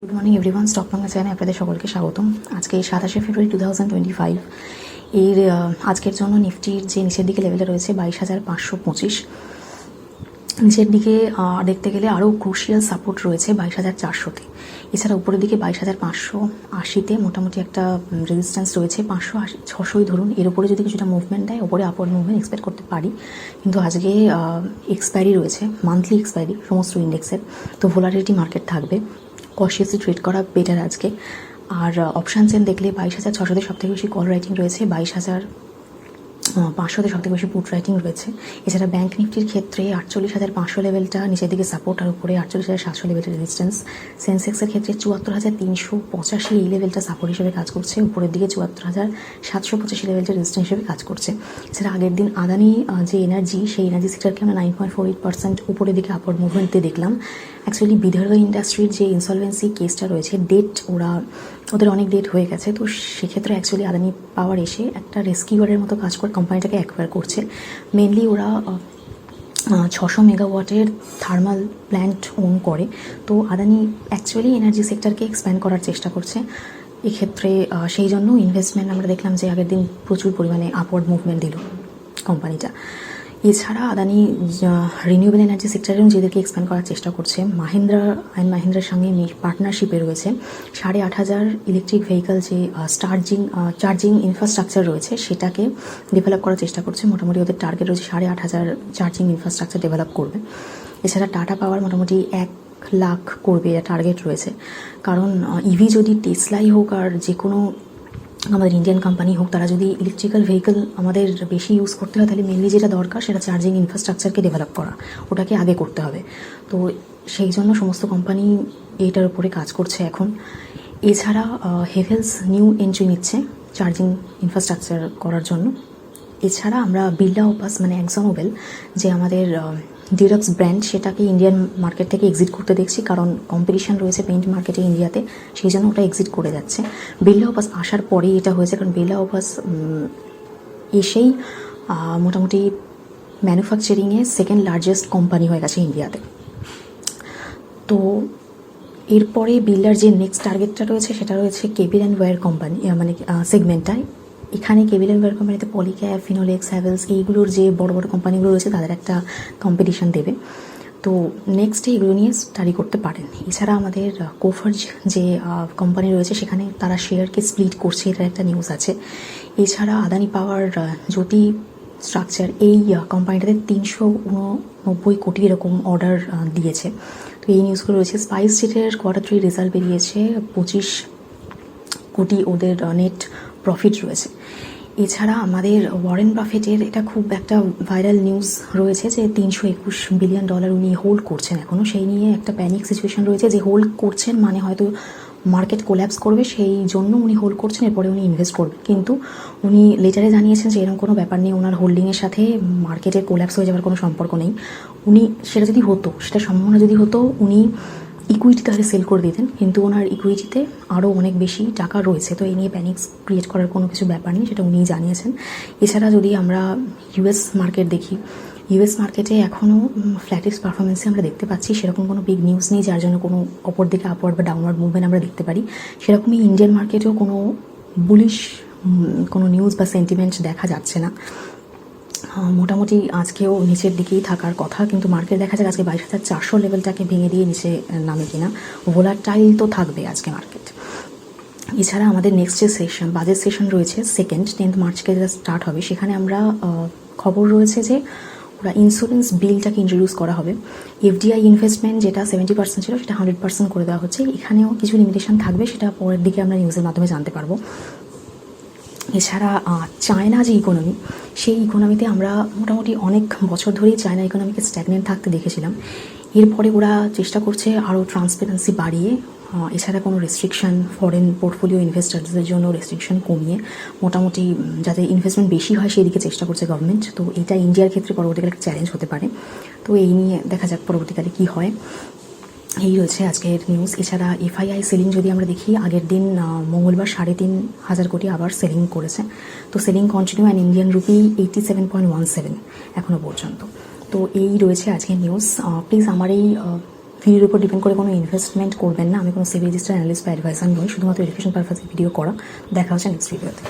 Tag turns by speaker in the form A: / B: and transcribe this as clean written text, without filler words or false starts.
A: Good morning everyone, stock Bangla চ্যানেলে আপনাদের সকলকে স্বাগতম। আজকে 27শে ফেব্রুয়ারি 2025 এর আজকের জন্য নিফটির যে নিচের দিকে লেভেলে রয়েছে 22,525, নিচের দিকে দেখতে গেলে আরও ক্রুশিয়াল সাপোর্ট রয়েছে 22,400-তে। এছাড়া উপরের দিকে 22,580-তে মোটামুটি একটা রেজিস্ট্যান্স রয়েছে, 580-600ই ধরুন। এর উপরে যদি কিছুটা মুভমেন্ট দেয়, ওপরে আপওয়ার্ড মুভমেন্ট এক্সপেক্ট করতে পারি, কিন্তু আজকে এক্সপায়ারি রয়েছে, মান্থলি এক্সপায়ারি সমস্ত ইন্ডেক্সের, তো ভোলাটিলিটি মার্কেট থাকবে, কশিয়াসলি ট্রেড করা বেটার আজকে। আর অপশান চেন দেখলে 22,600-তে সবথেকে বেশি কল রাইটিং রয়েছে, 22,500-তে সবথেকে বেশি পুট রাইটিং রয়েছে। এছাড়া ব্যাঙ্ক নিফটির ক্ষেত্রে 48,500 লেভেলটা নিচের দিকে সাপোর্ট, আর উপরে 48,700 লেভেলের রেজিস্ট্যান্স। সেন্সেক্সের ক্ষেত্রে 74,385 এই লেভেলটা সাপোর্ট হিসেবে কাজ করছে, উপরের দিকে 74,785 লেভেলটা রেজিস্ট্যান্স হিসেবে কাজ করছে। এছাড়া আগের দিন আদানি যে এনার্জি, সেই এনার্জি সেক্টরকে আমরা 9.48% উপরের দিকে আপওয়ার্ড মুভমেন্টে দেখলাম। অ্যাকচুয়ালি বিদর্ভ ইন্ডাস্ট্রির যে ইনসলভেন্সি কেসটা রয়েছে, ওদের অনেক ডেট হয়ে গেছে, তো সেক্ষেত্রে অ্যাকচুয়ালি আদানি পাওয়ার এসে একটা রেস্কিউয়ারের মতো কাজ করে কোম্পানিটাকে অ্যাকোয়ার করছে। মেনলি ওরা 600 মেগাওয়াটের থার্মাল প্ল্যান্ট ওন করে, তো আদানি অ্যাকচুয়ালি এনার্জি সেক্টরকে এক্সপ্যান্ড করার চেষ্টা করছে এক্ষেত্রে। সেই জন্য ইনভেস্টমেন্ট আমরা দেখলাম যে আগের দিন প্রচুর পরিমাণে আপওয়ার্ড মুভমেন্ট দিল কোম্পানিটা। এছাড়া আদানি রিনিউয়েবল এনার্জি সেক্টরেও যেদেরকে এক্সপ্যান্ড করার চেষ্টা করছে, মাহিন্দ্রার সঙ্গে পার্টনারশিপে রয়েছে। 8,500 ইলেকট্রিক ভেহিকল যে চার্জিং ইনফ্রাস্ট্রাকচার রয়েছে, সেটাকে ডেভেলপ করার চেষ্টা করছে। মোটামুটি ওদের টার্গেট রয়েছে 8,500 চার্জিং ইনফ্রাস্ট্রাকচার ডেভেলপ করবে। এছাড়া টাটা পাওয়ার মোটামুটি 1 লাখ করবে, এটা টার্গেট রয়েছে। কারণ ইভি যদি টেসলাই হোক আর যে কোনো আমাদের ইন্ডিয়ান কোম্পানি হোক, তারা যদি ইলেকট্রিক্যাল ভেহিকল আমাদের বেশি ইউজ করতে হয়, তাহলে মেনলি যেটা দরকার সেটা চার্জিং ইনফ্রাস্ট্রাকচারকে ডেভেলপ করা, ওটাকে আগে করতে হবে। তো সেই জন্য সমস্ত কোম্পানি এইটার উপরে কাজ করছে এখন। এছাড়া হেভেলস নিউ এন্ট্রি নিচ্ছে চার্জিং ইনফ্রাস্ট্রাকচার করার জন্য। এছাড়া আমরা বিড়লা ওপাস মানে এক্সনমোবিল যে আমাদের ডিলাক্স ব্র্যান্ড, সেটাকে ইন্ডিয়ান মার্কেট থেকে এক্সিট করতে দেখছি, কারণ কম্পিটিশন রয়েছে পেইন্ট মার্কেটে ইন্ডিয়াতে, সেই জন্য ওটা এক্সিট করে যাচ্ছে। বিড়লা ওপাস আসার পরেই এটা হয়েছে, কারণ বিড়লা ওপাস এসেই মোটামুটি ম্যানুফ্যাকচারিংয়ে সেকেন্ড লার্জেস্ট কোম্পানি হয়ে গেছে ইন্ডিয়াতে। তো এরপরে বিড়লার যে নেক্সট টার্গেটটা রয়েছে, সেটা রয়েছে কেবিল অ্যান্ড ওয়্যার কোম্পানি মানে সেগমেন্টটায়। এখানে কেবিল অ্যান্ড ওয়্যার কোম্পানিতে পলিক্যাব, ফিনোলেক্স, হ্যাভেলস এইগুলোর যে বড় বড় কোম্পানিগুলো রয়েছে, তাদের একটা কম্পিটিশন দেবে। তো নেক্সটে এগুলো নিয়ে স্টাডি করতে পারেন। এছাড়া আমাদের কোফার্জ যে কোম্পানি রয়েছে, সেখানে তারা শেয়ারকে স্প্লিট করছে, এটার একটা নিউজ আছে। এছাড়া আদানি পাওয়ার জ্যোতি স্ট্রাকচার এই কোম্পানিটাতে 389 কোটি এরকম অর্ডার দিয়েছে। তো এই নিউজগুলো রয়েছে। স্পাইস জেটের Q3 রেজাল্ট বেরিয়েছে, 25 কোটি ওদের নেট প্রফিট রয়েছে। এছাড়া আমাদের ওয়ারেন বাফেটের এটা খুব একটা ভাইরাল নিউজ রয়েছে যে $321 বিলিয়ন উনি হোল্ড করছেন এখনও। সেই নিয়ে একটা প্যানিক সিচুয়েশন রয়েছে যে হোল্ড করছেন মানে হয়তো মার্কেট কোল্যাপস করবে, সেই জন্য উনি হোল্ড করছেন, এরপরে উনি ইনভেস্ট করবেন। কিন্তু উনি লেটারে জানিয়েছেন যে এরকম কোনো ব্যাপার নেই, ওনার হোল্ডিংয়ের সাথে মার্কেটের কোল্যাপস হয়ে যাওয়ার কোনো সম্পর্ক নেই। উনি সেটা যদি হতো, সেটা সম্ভাবনা যদি হতো, উনি ইকুইটি তাহলে সেল করে দিতেন, কিন্তু ওনার ইকুইটিতে আরও অনেক বেশি টাকা রয়েছে, তো এই নিয়ে প্যানিক ক্রিয়েট করার কোনো কিছু ব্যাপার নেই, সেটা উনিই জানিয়েছেন। এছাড়া যদি আমরা ইউএস মার্কেট দেখি, ইউএস মার্কেটে এখনও ফ্ল্যাটিশ পারফরমেন্সে আমরা দেখতে পাচ্ছি, সেরকম কোনো বিগ নিউজ নেই যার জন্য কোনো অপর দিকে আপওয়ার্ড বা ডাউনওয়ার্ড মুভমেন্ট আমরা দেখতে পারি। সেরকমই ইন্ডিয়ান মার্কেটেও কোনো বুলিশ কোনো নিউজ বা সেন্টিমেন্ট দেখা যাচ্ছে না। মোটামুটি আজকেও নিচের দিকেই থাকার কথা, কিন্তু মার্কেট দেখা যাক আজকে 22,400 লেভেলটাকে ভেঙে দিয়ে নিচে নামে কিনা। ভোলাটাইল তো থাকবে আজকে মার্কেট। এছাড়া আমাদের নেক্সট যে বাজেট সেশন রয়েছে 10th মার্চকে যেটা স্টার্ট হবে, সেখানে আমরা খবর রয়েছে যে ওরা ইন্স্যুরেন্স বিলটাকে ইন্ট্রোডিউস করা হবে। এফডিআই ইনভেস্টমেন্ট যেটা 70% ছিল, সেটা 100% করে দেওয়া হচ্ছে। এখানেও কিছু লিমিটেশন থাকবে, সেটা পরের দিকে আমরা নিউজের মাধ্যমে জানতে পারবো। এছাড়া চায়না যে ইকোনমি, সেই ইকোনমিতে আমরা মোটামুটি অনেক বছর ধরেই চায়না ইকোনমিকে স্ট্যাগনেন্ট থাকতে দেখেছিলাম। এরপরে ওরা চেষ্টা করছে আরও ট্রান্সপারেন্সি বাড়িয়ে, এছাড়া কোনো রেস্ট্রিকশন, ফরেন পোর্টফোলিও ইনভেস্টারদের জন্য রেস্ট্রিকশন কমিয়ে মোটামুটি যাতে ইনভেস্টমেন্ট বেশি হয় সেই দিকে চেষ্টা করছে গভর্নমেন্ট। তো এটা ইন্ডিয়ার ক্ষেত্রে পরবর্তীকালে একটা চ্যালেঞ্জ হতে পারে। তো এই নিয়ে দেখা যাক পরবর্তীকালে কী হয়। এই রয়েছে আজকের নিউজ। এছাড়া এফআইআই সেলিং যদি আমরা দেখি, আগের দিন মঙ্গলবার 3,500 কোটি আবার সেলিং করেছে। তো selling continue and Indian rupee 87.17 এখনও পর্যন্ত। তো এই রয়েছে আজকের নিউজ। প্লিজ আমার এই ভিডিওর উপর ডিপেন্ড করে কোনো ইনভেস্টমেন্ট করবেন না। আমি কোনো সেবি রেজিস্টার অ্যানালিস্ট বা অ্যাডভাইসার নই, শুধুমাত্র এডুকেশন পারপাসে ভিডিও করা। দেখা হচ্ছে নেক্সট ভিডিওতে।